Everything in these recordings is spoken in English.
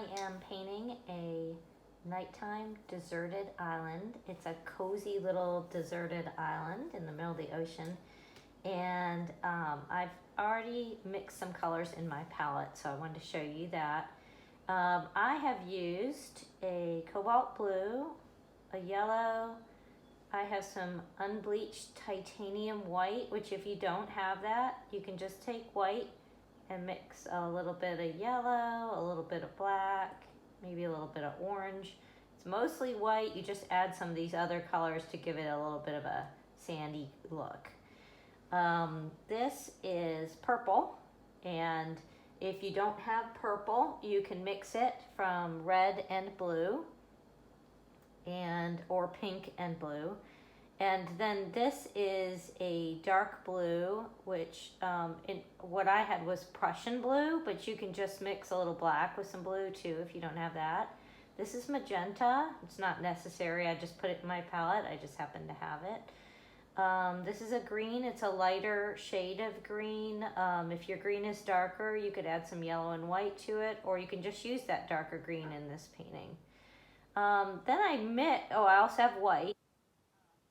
I am painting a nighttime deserted island. It's a cozy little deserted island in the middle of the ocean. And I've already mixed some colors in my palette, so I wanted to show you that. I have used a cobalt blue, a yellow, I have some unbleached titanium white, which if you don't have that, you can just take white and mix a little bit of yellow, a little bit of black, maybe a little bit of orange. It's mostly white. You just add some of these other colors to give it a little bit of a sandy look. This is purple, and if you don't have purple, you can mix it from red and blue, or pink and blue. And then this is a dark blue, which what I had was Prussian blue, but you can just mix a little black with some blue too if you don't have that. This is magenta. It's not necessary. I just put it in my palette. I just happen to have it. This is a green. It's a lighter shade of green. If your green is darker, you could add some yellow and white to it, or you can just use that darker green in this painting. Then I also have white.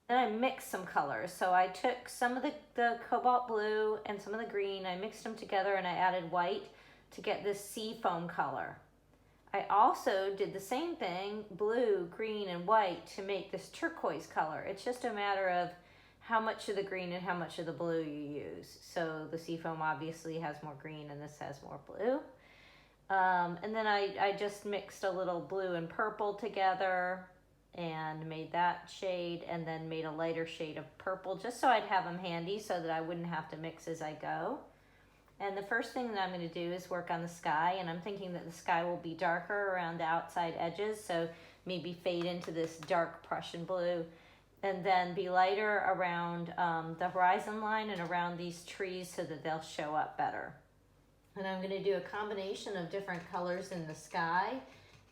Then I mixed some colors. So I took some of the cobalt blue and some of the green, I mixed them together and I added white to get this sea foam color. I also did the same thing, blue, green, and white to make this turquoise color. It's just a matter of how much of the green and how much of the blue you use. So the sea foam obviously has more green and this has more blue. And then I just mixed a little blue and purple together and made that shade, and then made a lighter shade of purple just so I'd have them handy so that I wouldn't have to mix as I go. And the first thing that I'm going to do is work on the sky, and I'm thinking that the sky will be darker around the outside edges, so maybe fade into this dark Prussian blue, and then be lighter around the horizon line and around these trees so that they'll show up better. And I'm going to do a combination of different colors in the sky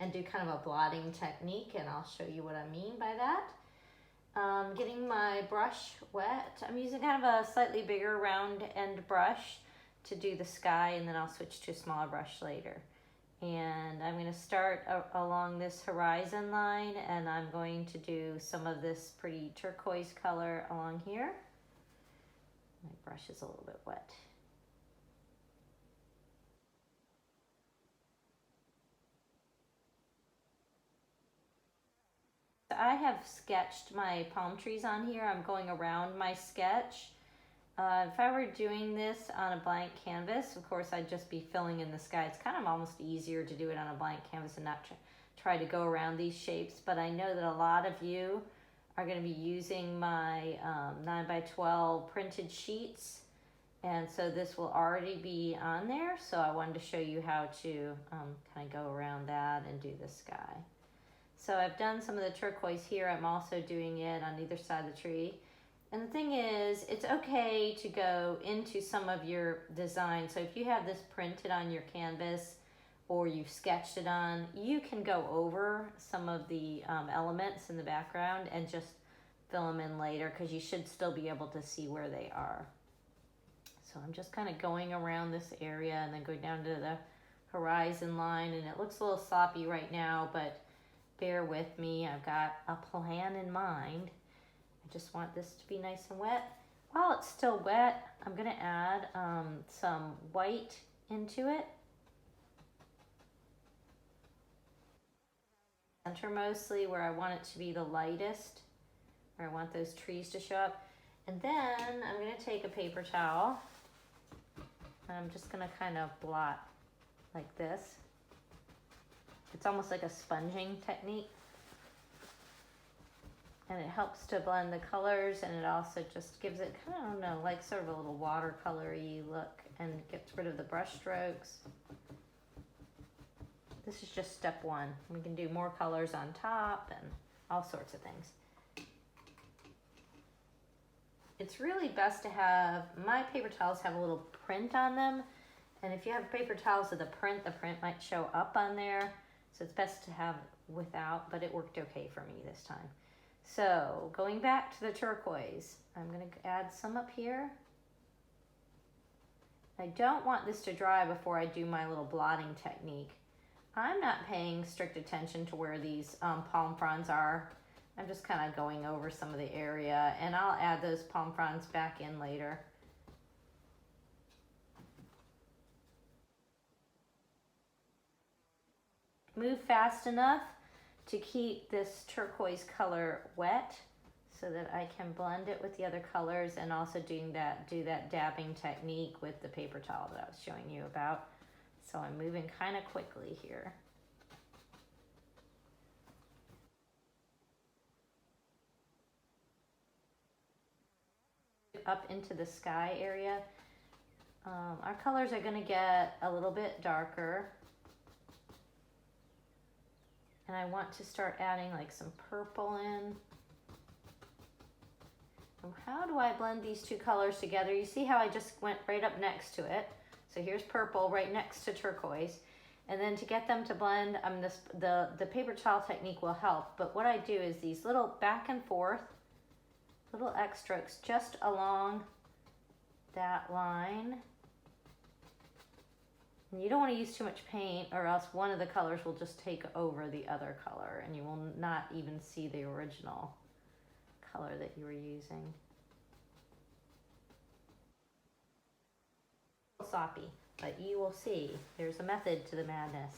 and do kind of a blotting technique, and I'll show you what I mean by that. Getting my brush wet. I'm using kind of a slightly bigger round end brush to do the sky, and then I'll switch to a smaller brush later. And I'm going to start along this horizon line, and I'm going to do some of this pretty turquoise color along here. My brush is a little bit wet. I have sketched my palm trees on here. I'm going around my sketch. If I were doing this on a blank canvas, of course, I'd just be filling in the sky. It's kind of almost easier to do it on a blank canvas and not try to go around these shapes. But I know that a lot of you are going to be using my 9x12 printed sheets. And so this will already be on there. So I wanted to show you how to kind of go around that and do the sky. So I've done some of the turquoise here. I'm also doing it on either side of the tree. And the thing is, it's okay to go into some of your design. So if you have this printed on your canvas or you've sketched it on, you can go over some of the elements in the background and just fill them in later, because you should still be able to see where they are. So I'm just kind of going around this area and then going down to the horizon line. And it looks a little sloppy right now, but bear with me. I've got a plan in mind. I just want this to be nice and wet. While it's still wet, I'm going to add some white into it. Center mostly where I want it to be the lightest, where I want those trees to show up. And then I'm going to take a paper towel. And I'm just going to kind of blot like this. It's almost like a sponging technique. And it helps to blend the colors, and it also just gives it kind of, I don't know, like sort of a little watercolory look, and gets rid of the brush strokes. This is just step one. We can do more colors on top and all sorts of things. It's really best to have, my paper towels have a little print on them. And if you have paper towels with a print, the print might show up on there. So it's best to have without, but it worked okay for me this time. So going back to the turquoise, I'm going to add some up here. I don't want this to dry before I do my little blotting technique. I'm not paying strict attention to where these palm fronds are. I'm just kind of going over some of the area, and I'll add those palm fronds back in later. Move fast enough to keep this turquoise color wet so that I can blend it with the other colors, and also do that dabbing technique with the paper towel that I was showing you about. So I'm moving kind of quickly here. Up into the sky area. Our colors are going to get a little bit darker. And I want to start adding like some purple in. And how do I blend these two colors together? You see how I just went right up next to it. So here's purple right next to turquoise. And then to get them to blend, the paper towel technique will help. But what I do is these little back and forth, little X strokes just along that line. And you don't want to use too much paint, or else one of the colors will just take over the other color and you will not even see the original color that you were using. Sloppy, but you will see there's a method to the madness.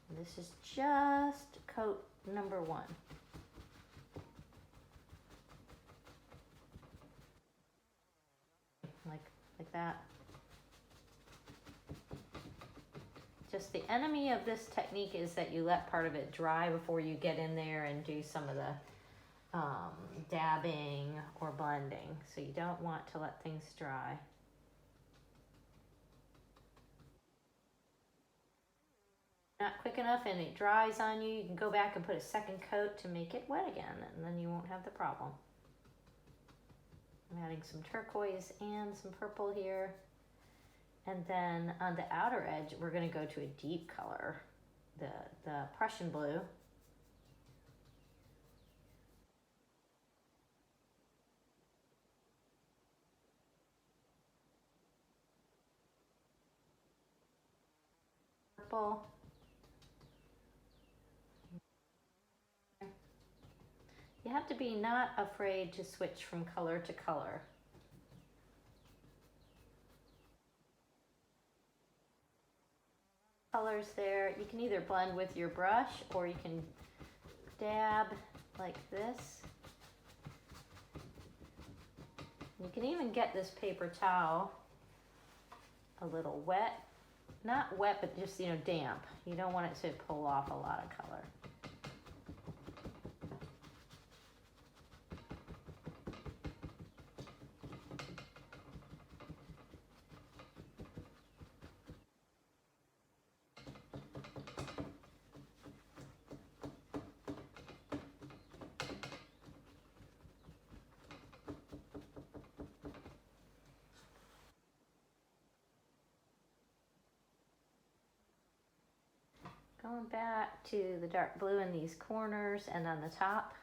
And this is just coat number 1. Like that. Just the enemy of this technique is that you let part of it dry before you get in there and do some of the dabbing or blending. So you don't want to let things dry. Not quick enough and it dries on you, you can go back and put a second coat to make it wet again, and then you won't have the problem. I'm adding some turquoise and some purple here. And then on the outer edge, we're going to go to a deep color, the Prussian blue. Purple. You have to be not afraid to switch from color to color. Colors there, you can either blend with your brush or you can dab like this. You can even get this paper towel a little wet. Not wet, but just, damp. You don't want it to pull off a lot of color. Going back to the dark blue in these corners and on the top.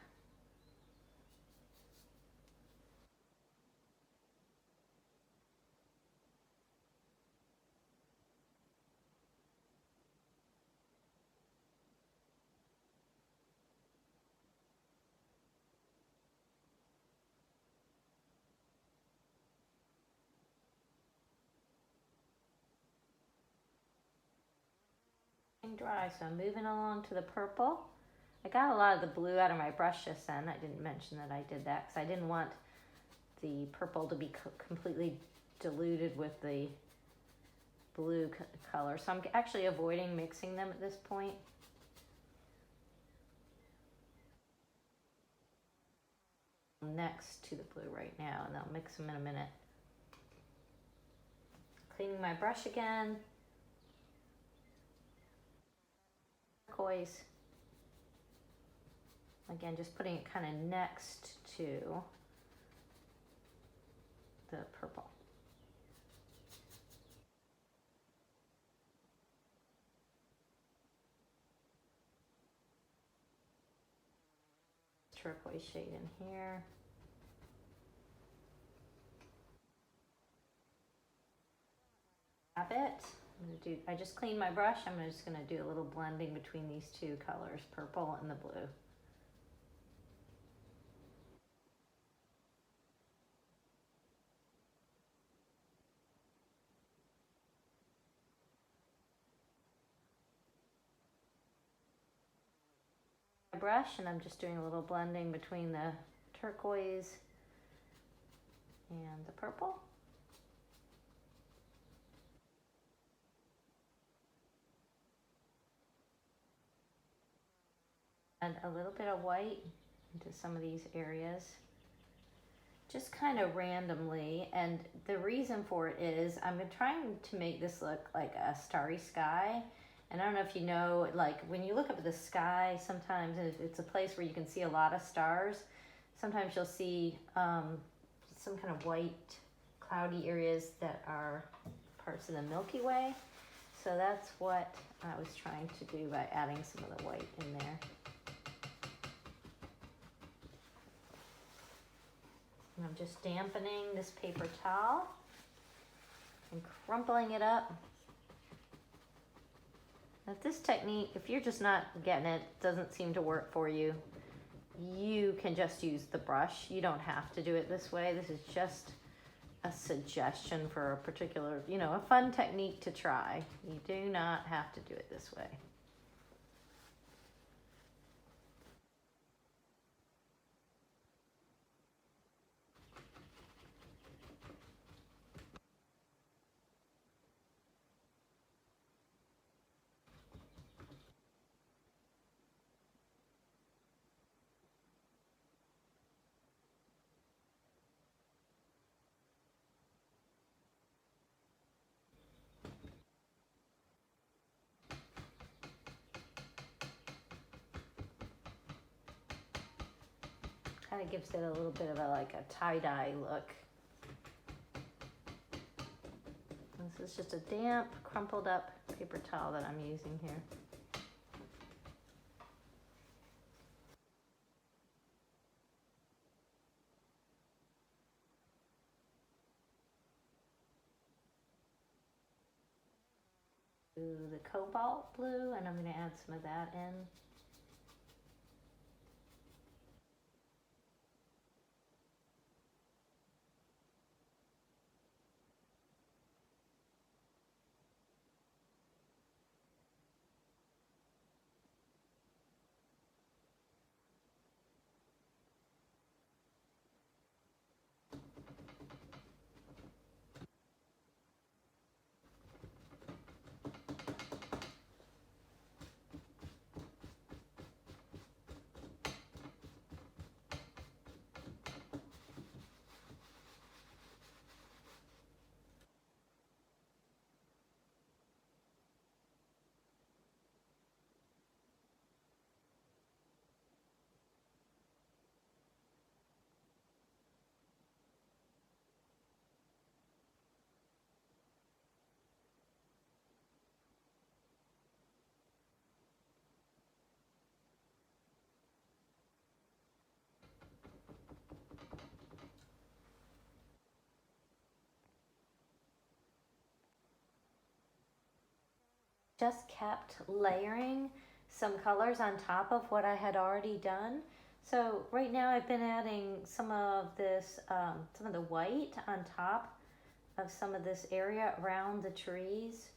Dry, so I'm moving along to the purple. I got a lot of the blue out of my brush just then. I didn't mention that I did that because I didn't want the purple to be completely diluted with the blue color. So I'm actually avoiding mixing them at this point. Next to the blue right now, and I'll mix them in a minute. Cleaning my brush again. Turquoise. Again, just putting it kind of next to the purple. Turquoise shade in here. Tap it I just cleaned my brush. I'm just gonna do a little blending between these two colors, purple and the blue. My brush, and I'm just doing a little blending between the turquoise and the purple. Add a little bit of white into some of these areas, just kind of randomly. And the reason for it is I'm trying to make this look like a starry sky. And I don't know if you know, like when you look up at the sky, sometimes it's a place where you can see a lot of stars. Sometimes you'll see some kind of white, cloudy areas that are parts of the Milky Way. So that's what I was trying to do by adding some of the white in there. And I'm just dampening this paper towel and crumpling it up. Now this technique, if you're just not getting it, doesn't seem to work for you, you can just use the brush. You don't have to do it this way. This is just a suggestion for a particular, a fun technique to try. You do not have to do it this way. Kind of gives it a little bit of a tie-dye look. This is just a damp, crumpled up paper towel that I'm using here. The cobalt blue, and I'm going to add some of that in. Just kept layering some colors on top of what I had already done. So right now I've been adding some of this, some of the white on top of some of this area around the trees,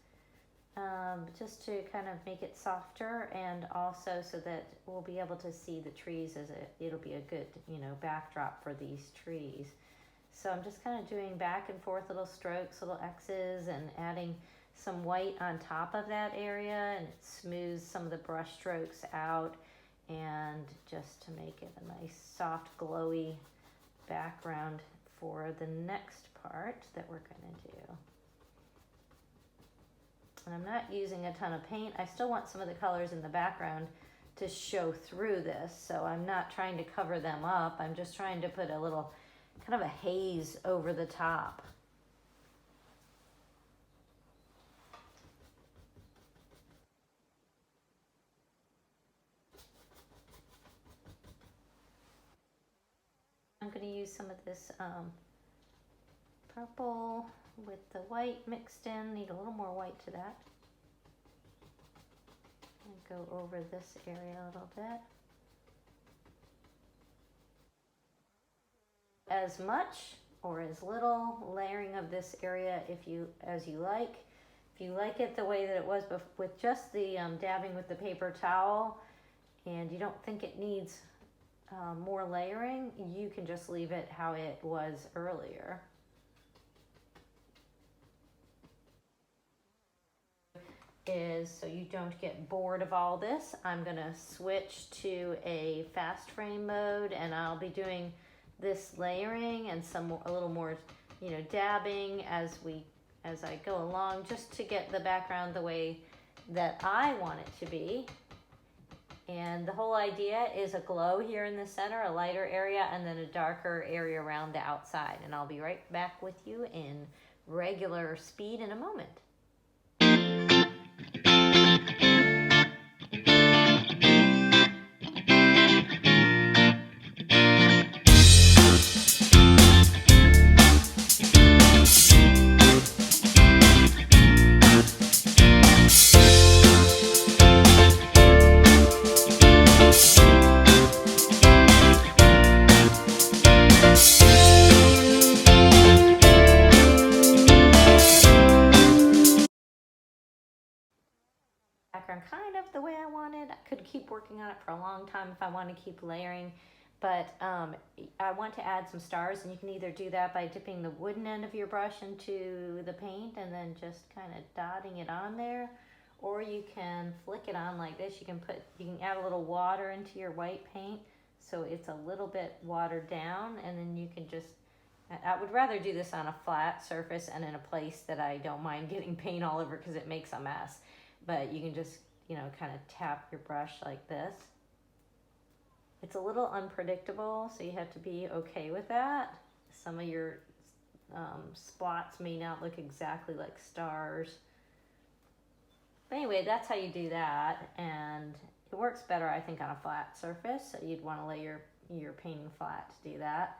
just to kind of make it softer, and also so that we'll be able to see the trees it'll be a good, backdrop for these trees. So I'm just kind of doing back and forth little strokes, little X's, and adding some white on top of that area, and it smooths some of the brush strokes out, and just to make it a nice soft glowy background for the next part that we're going to do. And I'm not using a ton of paint. I still want some of the colors in the background to show through this, so I'm not trying to cover them up. I'm just trying to put a little kind of a haze over the top. I'm going to use some of this purple with the white mixed in. Need a little more white to that. Go over this area a little bit. As much or as little layering of this area as you like. If you like it the way that it was with just the dabbing with the paper towel, and you don't think it needs more layering, you can just leave it how it was earlier. Is so you don't get bored of all this, I'm gonna switch to a fast frame mode, and I'll be doing this layering and a little more, dabbing as I go along, just to get the background the way that I want it to be. And the whole idea is a glow here in the center, a lighter area, and then a darker area around the outside. And I'll be right back with you in regular speed in a moment. Background kind of the way I wanted. I could keep working on it for a long time if I want to keep layering, but I want to add some stars, and you can either do that by dipping the wooden end of your brush into the paint and then just kind of dotting it on there, or you can flick it on like this. You can add a little water into your white paint so it's a little bit watered down, and then you can just, I would rather do this on a flat surface and in a place that I don't mind getting paint all over because it makes a mess. But you can just, kind of tap your brush like this. It's a little unpredictable, so you have to be okay with that. Some of your spots may not look exactly like stars. But anyway, that's how you do that, and it works better, I think, on a flat surface. So you'd want to lay your painting flat to do that.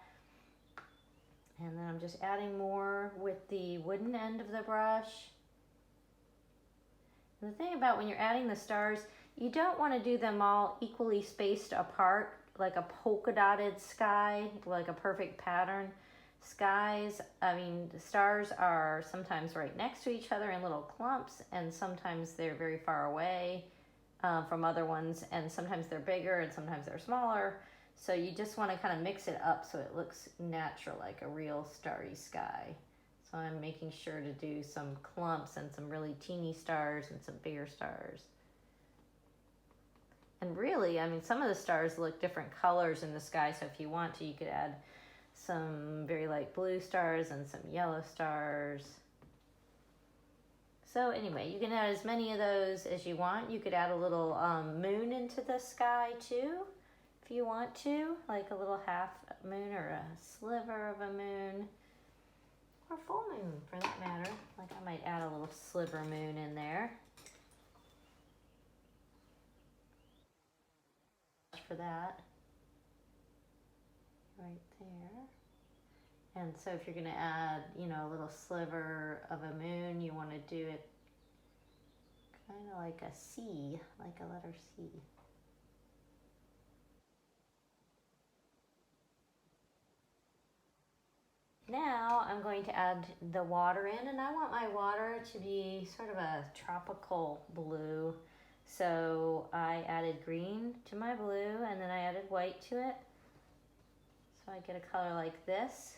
And then I'm just adding more with the wooden end of the brush. And the thing about when you're adding the stars, you don't want to do them all equally spaced apart, like a polka dotted sky, like a perfect pattern. Skies, the stars are sometimes right next to each other in little clumps, and sometimes they're very far away from other ones, and sometimes they're bigger and sometimes they're smaller. So you just want to kind of mix it up so it looks natural, like a real starry sky. So I'm making sure to do some clumps and some really teeny stars and some bigger stars. And really, some of the stars look different colors in the sky, so if you want to, you could add some very light blue stars and some yellow stars. So anyway, you can add as many of those as you want. You could add a little moon into the sky too, if you want to, like a little half moon or a sliver of a moon. Or full moon, for that matter. Like I might add a little sliver moon in there. For that. Right there. And so if you're going to add, a little sliver of a moon, you want to do it kind of like a C, like a letter C. Now I'm going to add the water in, and I want my water to be sort of a tropical blue. So I added green to my blue, and then I added white to it. So I get a color like this.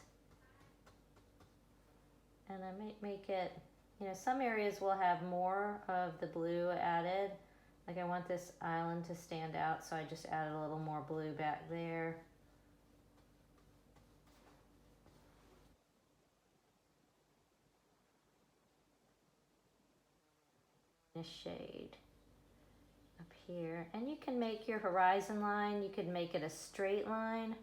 And I might make it, some areas will have more of the blue added. Like I want this island to stand out, so I just added a little more blue back there. A shade up here, and you can make your horizon line, you could make it a straight line,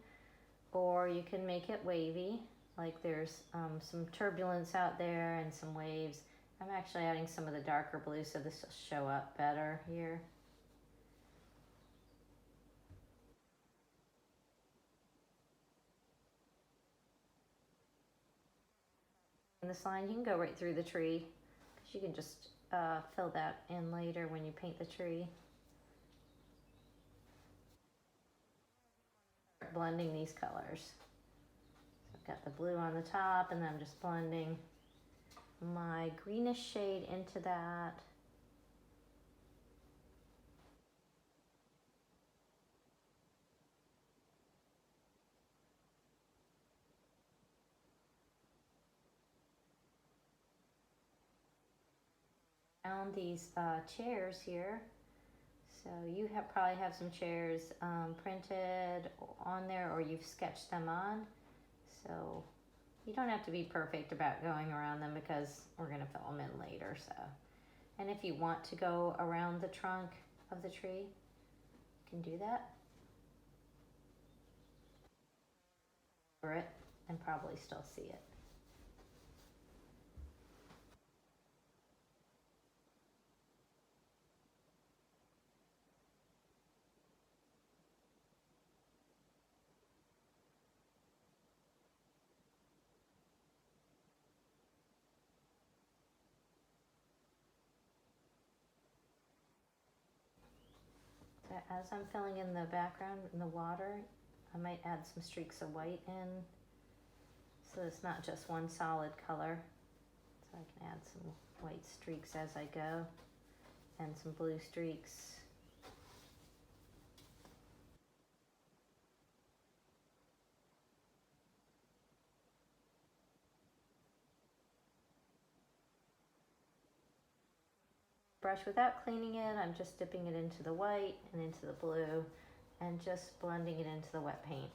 or you can make it wavy, like there's some turbulence out there and some waves. I'm actually adding some of the darker blue so this will show up better here. this line, you can go right through the tree, because you can just fill that in later when you paint the tree. Blending these colors. So I've got the blue on the top, and then I'm just blending my greenish shade into that. Around these chairs here. So you probably have some chairs printed on there, or you've sketched them on. So you don't have to be perfect about going around them, because we're going to fill them in later. So, and if you want to go around the trunk of the tree, you can do that. For it, and probably still see it. As I'm filling in the background in the water, I might add some streaks of white in, so it's not just one solid color. So I can add some white streaks as I go, and some blue streaks. Brush without cleaning it, I'm just dipping it into the white and into the blue, and just blending it into the wet paint.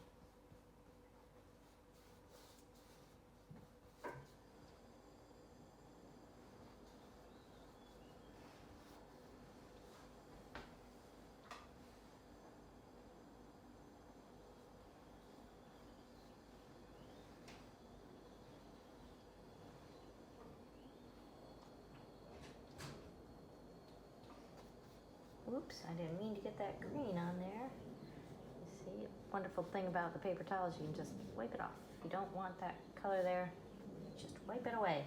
Oops, I didn't mean to get that green on there. See, wonderful thing about the paper towels, you can just wipe it off. If you don't want that color there, just wipe it away.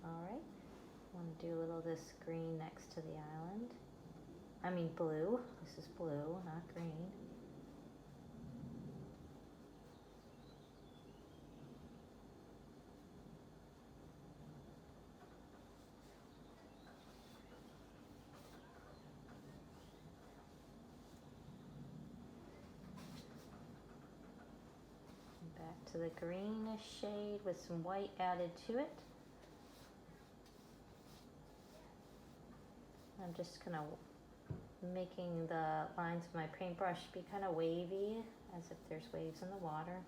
All right, I want to do a little of this green next to the island. I mean blue, this is blue, not green. Back to the greenish shade with some white added to it. I'm just kind of making the lines of my paintbrush be kind of wavy, as if there's waves in the water.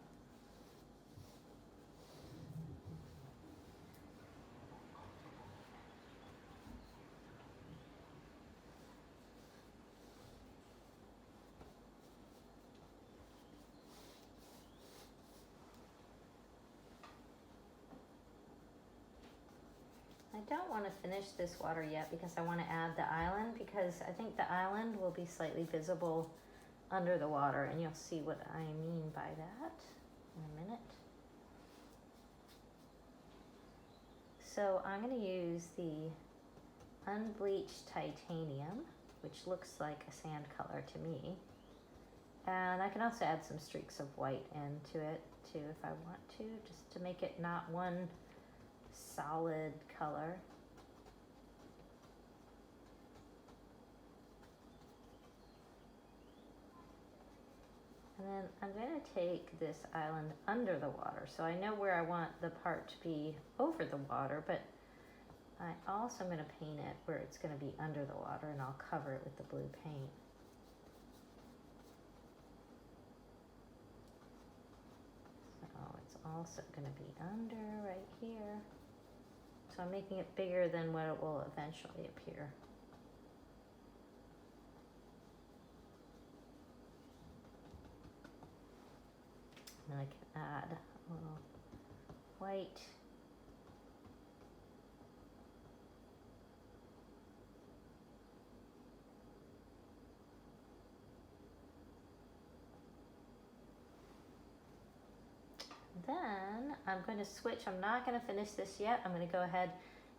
I don't want to finish this water yet, because I want to add the island, because I think the island will be slightly visible under the water, and you'll see what I mean by that in a minute. So I'm going to use the unbleached titanium, which looks like a sand color to me. And I can also add some streaks of white into it too if I want to, just to make it not one solid color. And then I'm going to take this island under the water. So I know where I want the part to be over the water, but I also am going to paint it where it's going to be under the water, and I'll cover it with the blue paint. So it's also going to be under right here. So I'm making it bigger than what it will eventually appear. And I can add a little white. Then then I'm going to switch. I'm not going to finish this yet. I'm going to go ahead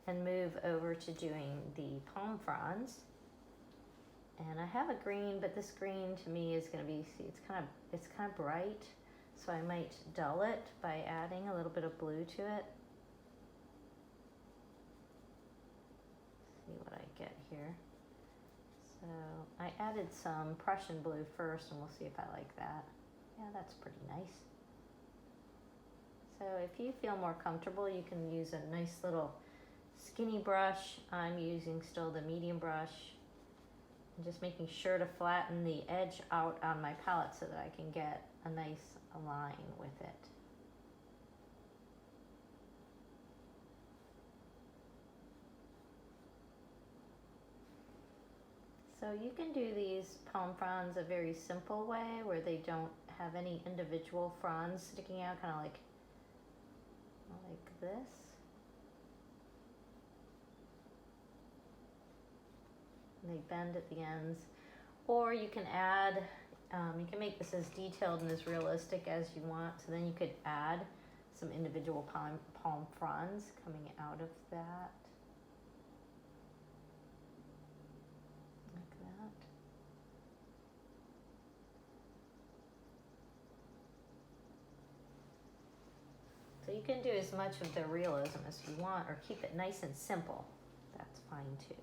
and move over to doing the palm fronds. And I have a green, but this green to me is going to be, see, it's kind of bright. So I might dull it by adding a little bit of blue to it. See what I get here. So I added some Prussian blue first, and we'll see if I like that. Yeah, that's pretty nice. So if you feel more comfortable, you can use a nice little skinny brush. I'm using still the medium brush. And just making sure to flatten the edge out on my palette so that I can get a nice line with it. So you can do these palm fronds a very simple way where they don't have any individual fronds sticking out, kind of like this. And they bend at the ends. Or you can add, you can make this as detailed and as realistic as you want. So then you could add some individual palm fronds coming out of that. Like that. So you can do as much of the realism as you want, or keep it nice and simple. That's fine too.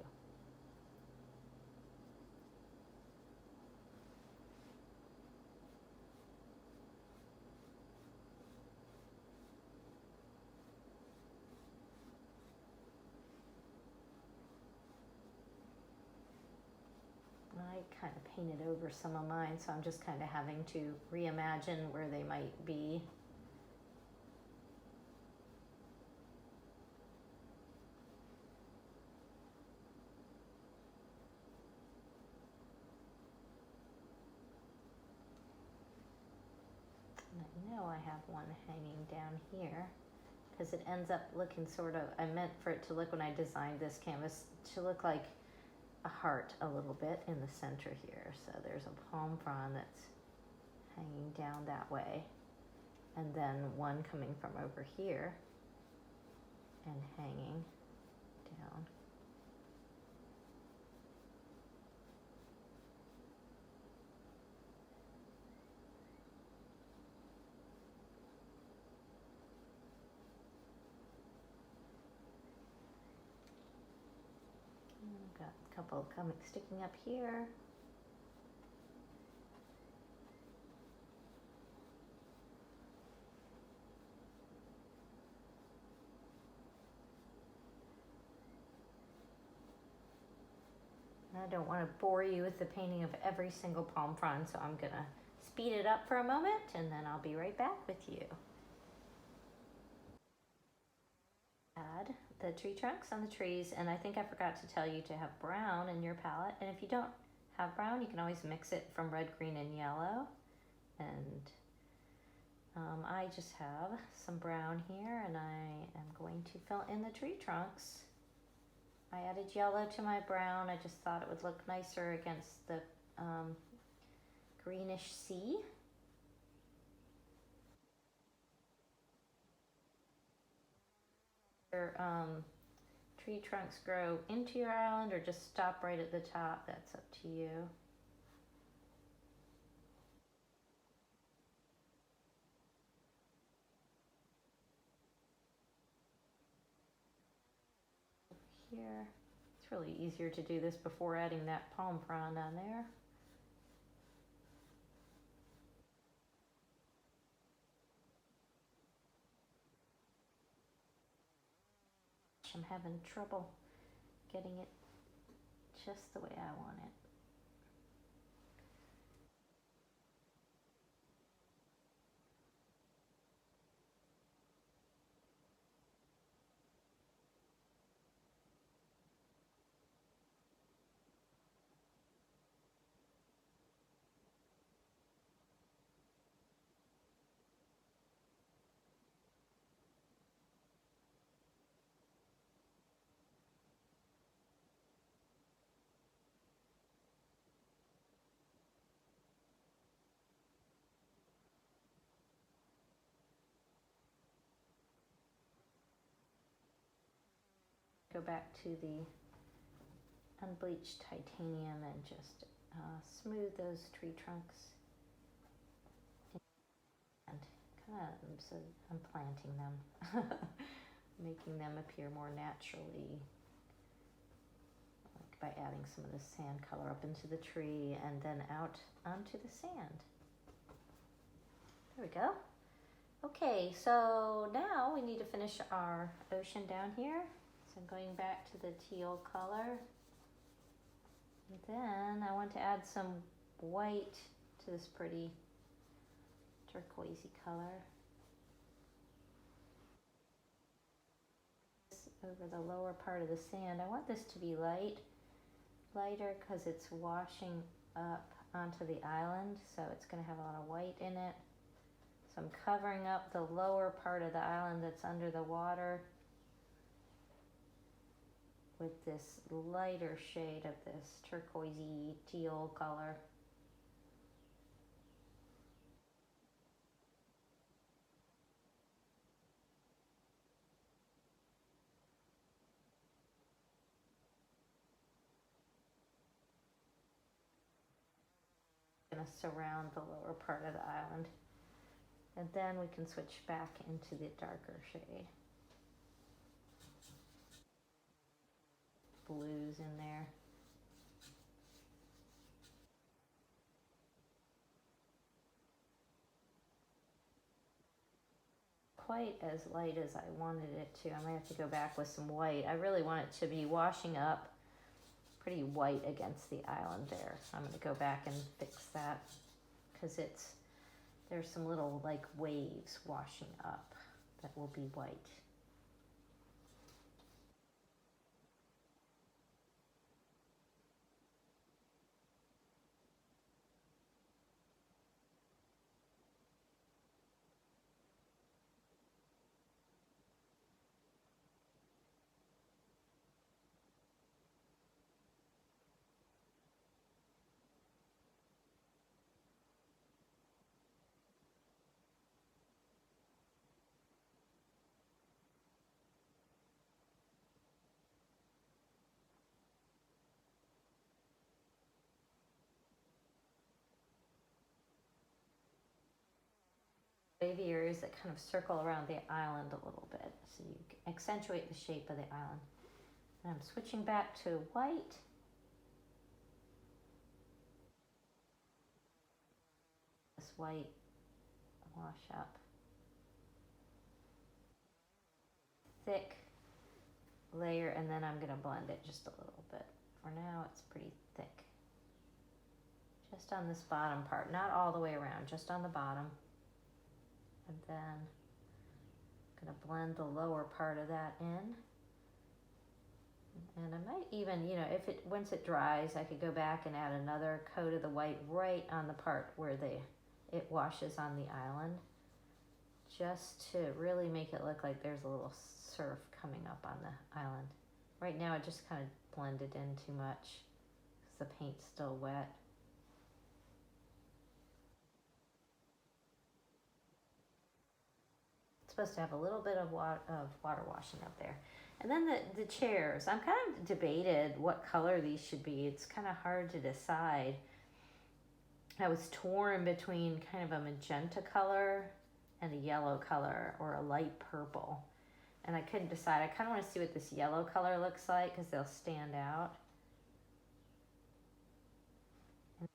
I kind of painted over some of mine, so I'm just kind of having to reimagine where they might be. And I know I have one hanging down here because it ends up looking sort of, I meant for it to look, when I designed this canvas, to look like a heart a little bit in the center here. So there's a palm frond that's hanging down that way, and then one coming from over here and hanging down. I've got a couple sticking up here. I don't want to bore you with the painting of every single palm frond, so I'm going to speed it up for a moment, and then I'll be right back with you. Add the tree trunks on the trees, and I think I forgot to tell you to have brown in your palette. And if you don't have brown, you can always mix it from red, green, and yellow. And I just have some brown here, and I am going to fill in the tree trunks. I added yellow to my brown. I just thought it would look nicer against the greenish sea. Your tree trunks grow into your island or just stop right at the top, that's up to you. Here, it's really easier to do this before adding that palm frond on there. I'm having trouble getting it just the way I want it. go back to the unbleached titanium and just smooth those tree trunks. And kind of, so I'm planting them, making them appear more naturally, like by adding some of the sand color up into the tree and then out onto the sand. There we go. Okay, so now we need to finish our ocean down here. So I'm going back to the teal color. And then I want to add some white to this pretty turquoisey color. Over the lower part of the sand. I want this to be lighter because it's washing up onto the island, so it's going to have a lot of white in it. So I'm covering up the lower part of the island that's under the water with this lighter shade of this turquoisey teal color. I'm going to surround the lower part of the island. And then we can switch back into the darker shade. Blues in there. Quite as light as I wanted it to. I might have to go back with some white. I really want it to be washing up pretty white against the island there. So I'm going to go back and fix that because there's some little like waves washing up that will be white. Wavy areas that kind of circle around the island a little bit, so you accentuate the shape of the island. And I'm switching back to white. This white wash up. Thick layer, and then I'm going to blend it just a little bit. For now, it's pretty thick. Just on this bottom part, not all the way around, just on the bottom. And then I'm going to blend the lower part of that in. And I might even, once it dries, I could go back and add another coat of the white right on the part where it washes on the island, just to really make it look like there's a little surf coming up on the island. Right now, it just kind of blended in too much because the paint's still wet. Supposed to have a little bit of water washing up there. And then the chairs, I'm kind of debated what color these should be. It's kind of hard to decide. I was torn between kind of a magenta color and a yellow color or a light purple. And I couldn't decide. I kind of want to see what this yellow color looks like because they'll stand out. And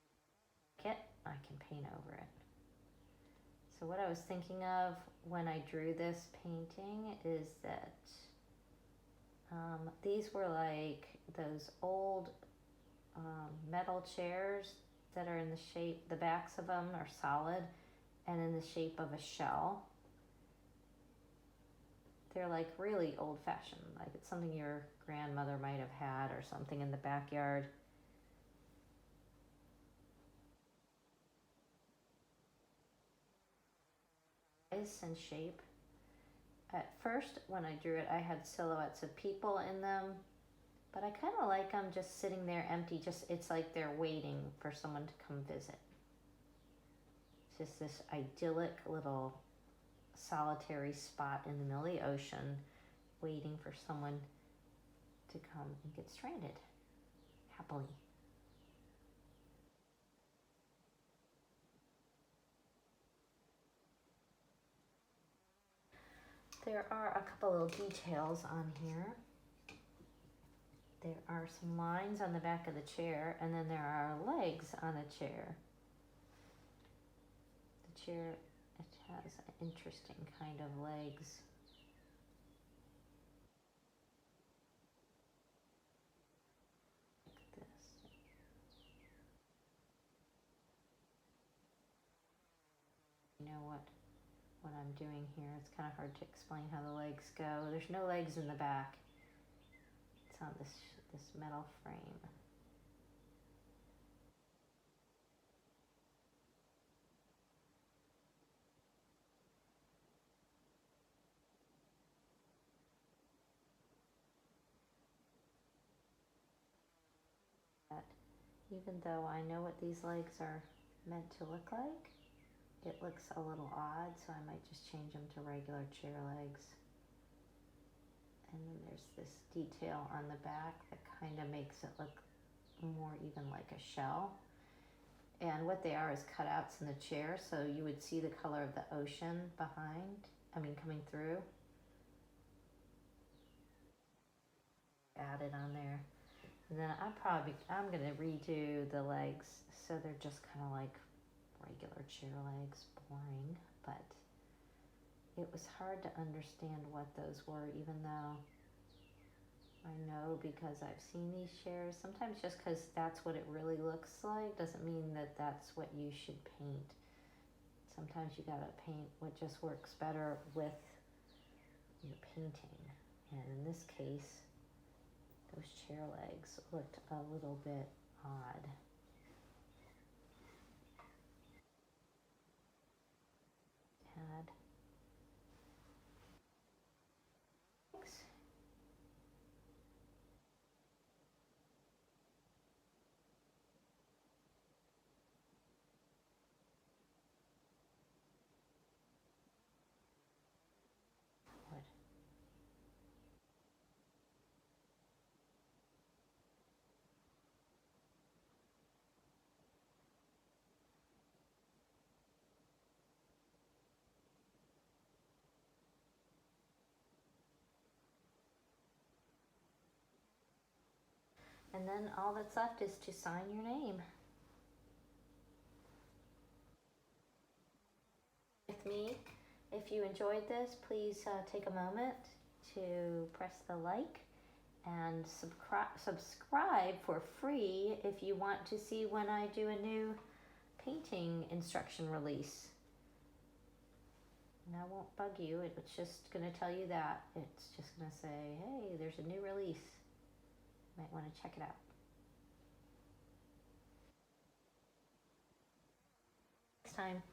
I can paint over it. So what I was thinking of when I drew this painting is that these were like those old metal chairs that are in the shape, the backs of them are solid and in the shape of a shell. They're like really old fashioned, like it's something your grandmother might have had or something in the backyard. And shape. At first, when I drew it, I had silhouettes of people in them, but I kind of like them just sitting there empty. It's like they're waiting for someone to come visit. It's just this idyllic little solitary spot in the middle of the ocean, waiting for someone to come and get stranded happily. There are a couple little details on here. There are some lines on the back of the chair, and then there are legs on a chair. The chair, it has an interesting kind of legs. Like this. You know what I'm doing here? It's kind of hard to explain how the legs go. There's no legs in the back. It's on this metal frame. Even though I know what these legs are meant to look like, it looks a little odd, so I might just change them to regular chair legs. And then there's this detail on the back that kind of makes it look more even like a shell. And what they are is cutouts in the chair, so you would see the color of the ocean coming through. Added on there. And then I'm gonna redo the legs so they're just kind of like regular chair legs, boring, but it was hard to understand what those were, even though I know because I've seen these chairs. Sometimes just because that's what it really looks like doesn't mean that that's what you should paint. Sometimes you gotta paint what just works better with your painting. And in this case, those chair legs looked a little bit odd. Add legs. Wood. And then all that's left is to sign your name. With me. If you enjoyed this, please take a moment to press the like and subscribe for free if you want to see when I do a new painting instruction release. And I won't bug you, it's just going to tell you that. It's just going to say, hey, there's a new release. You might want to check it out. Next time.